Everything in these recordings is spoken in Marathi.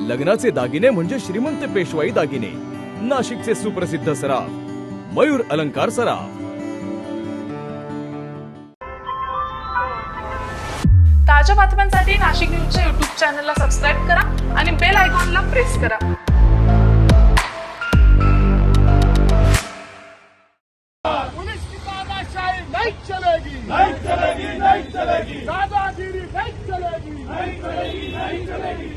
लग्नाचे दागिने म्हणजे श्रीमंत पेशवाई दागिने, नाशिकचे सुप्रसिद्ध सराफ मयूर अलंकार सराफ। ताज्या बातम्यांसाठी नाशिक न्यूजच्या YouTube चॅनलला सबस्क्राईब करा आणि बेल आयकॉनला प्रेस करा। पुलिस की तानाशाही नहीं चलेगी, दादागिरी नहीं चलेगी।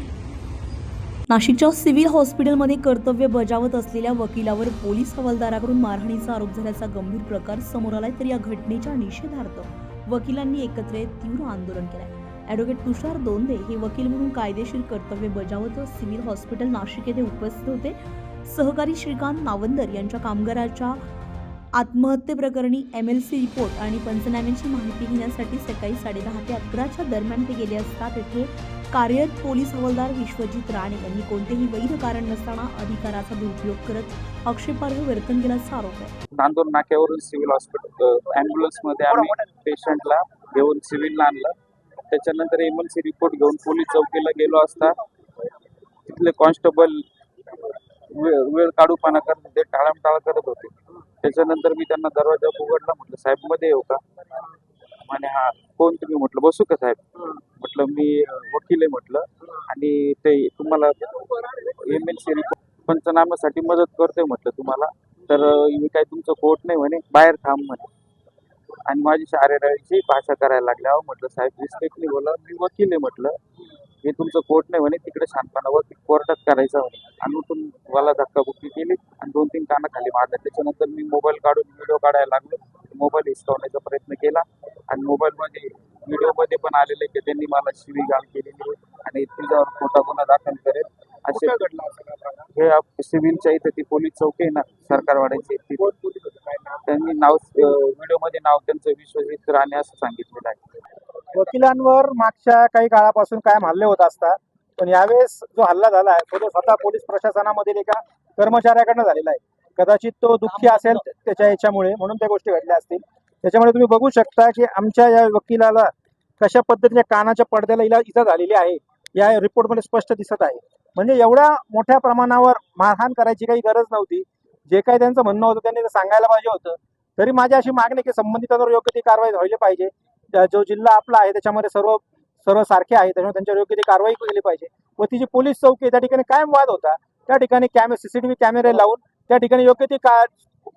नाशिकच्या सिव्हिल हॉस्पिटलमध्ये कर्तव्य बजावत असलेल्या वकिलावर पोलीस हवालदाराकडून मारहाणीचा आरोप झाल्याचा गंभीर प्रकार समोर आलाय। तर या घटनेच्या निषेधार्थ वकिलांनी एकत्र येत तीव्र आंदोलन केलंय। ॲडव्होकेट तुषार दोंदे हे वकील म्हणून कायदेशीर कर्तव्य बजावत सिव्हिल हॉस्पिटल नाशिक येथे उपस्थित होते। सहकारी श्रीकांत नावंदर यांच्या कामगाराच्या आत्महत्येप्रकरणी MLC रिपोर्ट आणि पंचनाम्याची माहिती घेण्यासाठी सकाळी 10:30 ते 11च्या दरम्यान ते गेले असता तेथे कार्यरत पोलीस हवालदार विश्वजित राणे यांनी कोणतेही वैध कारण नसताना अधिकाराचा दुरुपयोग करत आक्षेपार्ह वर्तन केल्याचा आरोप आहे। नांदूर नाक्यावरून सिव्हिल हॉस्पिटल ॲम्ब्युलन्स मध्ये आम्ही पेशंटला घेऊन सिव्हिलला आणलं। त्याच्यानंतर MLC रिपोर्ट घेऊन पोलीस चौकीला गेलो असता तिथले कॉन्स्टेबल वेळ काढूपाना करत होते, टाळमटाळ करत होते। त्याच्यानंतर मी त्यांना दरवाजा उघडला, म्हटलं साहेब मध्ये येऊ का? म्हणे हा कोण तुम्ही? म्हटलं बसू का साहेब? म्हटलं मी वकील आहे म्हटलं, आणि ते तुम्हाला MLC रिपोर्ट पंचनाम्यासाठी मदत करतोय म्हटलं तुम्हाला, तर मी काय तुमचं कोर्ट नाही म्हणे, बाहेर थांब म्हणे। आणि माझी शारीरिक भाषा करायला लागल्या। म्हटलं साहेब रिस्पेक्टली बोला, मी वकील आहे म्हटलं, हे तुमचं कोर्ट नाही म्हणे, तिकडे शांतपणा वकील कोर्टात करायचा म्हणे। आणि उठून मला धक्काबुक्की केली आणि 2-3 कानाखाली मारले। त्याच्यानंतर मी मोबाईल काढून व्हिडिओ काढायला लागलो, मोबाईल हिसकावण्याचा प्रयत्न केला आणि मोबाईलमध्ये व्हिडिओमध्ये पण आलेले की त्यांनी मला शिवीगाळ केलेली आणि तुझ्यावर खोटा गुन्हा दाखल करेल असे हे सिव्हिलच्या इथे ती पोलीस चौकी आहे ना सरकारवाड्याची, त्यांनी नाव व्हिडिओमध्ये नाव त्यांचं विश्वजित राणे असं सांगितलेलं आहे। वकिलांवर मागच्या काही काळापासून कायम हल्ले होत असतात, पण यावेळेस जो हल्ला झाला आहे तो स्वतः पोलीस प्रशासनामधील एका कर्मचाऱ्याकडनं झालेला आहे। कदाचित तो दुःखी असेल त्याच्या याच्यामुळे, म्हणून त्या गोष्टी घडल्या असतील। त्याच्यामुळे तुम्ही बघू शकता की आमच्या या वकिलाला कशा पद्धतीने कानाच्या पडद्याला इजा झालेली आहे या रिपोर्टमध्ये स्पष्ट दिसत आहे। म्हणजे एवढ्या मोठ्या प्रमाणावर मारहाण करायची काही गरज नव्हती। जे काही त्यांचं म्हणणं होतं त्यांनी ते सांगायला पाहिजे होतं। तरी माझी अशी मागणी की संबंधितांवर योग्य ती कारवाई व्हायला पाहिजे। जो जिल्हा आपला आहे त्याच्यामध्ये सर्व सारखे आहे, त्याच्यामुळे त्यांच्यावर योग्य ती कारवाई केली पाहिजे। व ती जी पोलीस चौकी आहे त्या ठिकाणी कायम वाद होता, त्या ठिकाणी CCTV कॅमेरे लावून त्या ठिकाणी योग्य ती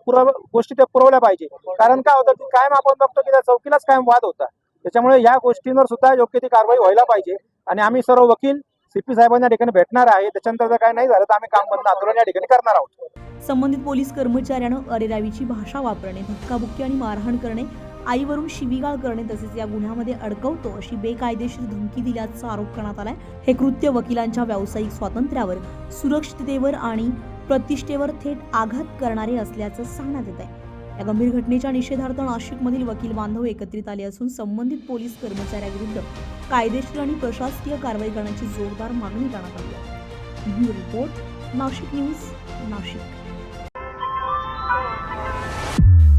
गोष्टी त्या पुरवल्या पाहिजे। कारण काय होतं की कायम आपण बघतो की त्या चौकीलाच कायम वाद होता। त्याच्यामुळे या गोष्टींवर सुद्धा योग्य ती कारवाई व्हायला पाहिजे। आणि आम्ही सर्व वकील CP साहेबांना ठिकाणी भेटणार आहे। त्याच्यानंतर जर काय नाही झालं तर आम्ही काम बंद आंदोलन या ठिकाणी करणार आहोत। संबंधित पोलीस कर्मचाऱ्यानं अरेरावीची भाषा वापरणे, धक्काबुक्की आणि मारहाण करणे, आईवरून शिवीगाळ करणे तसेच या गुन्ह्यामध्ये अडकवतो अशी बेकायदेशीर धमकी दिल्याचा आरोप करण्यात आलाय। हे कृत्य वकिलांच्या व्यावसायिक स्वातंत्र्यावर, सुरक्षिततेवर आणि प्रतिष्ठेवर थेट आघात करणारे असल्याचं सांगण्यात येत आहे। या गंभीर घटनेच्या निषेधार्थ नाशिकमधील वकील बांधव एकत्रित आले असून संबंधित पोलीस कर्मचाऱ्याविरुद्ध कायदेशीर आणि प्रशासकीय कारवाई करण्याची जोरदार मागणी करण्यात आली आहे। Bureau report, Nashik news, Nashik.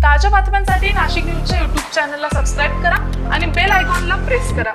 ताज्या बातम्यांसाठी नाशिक न्यूजच्या YouTube चॅनलला सबस्क्राईब करा आणि बेल आयकॉनला प्रेस करा।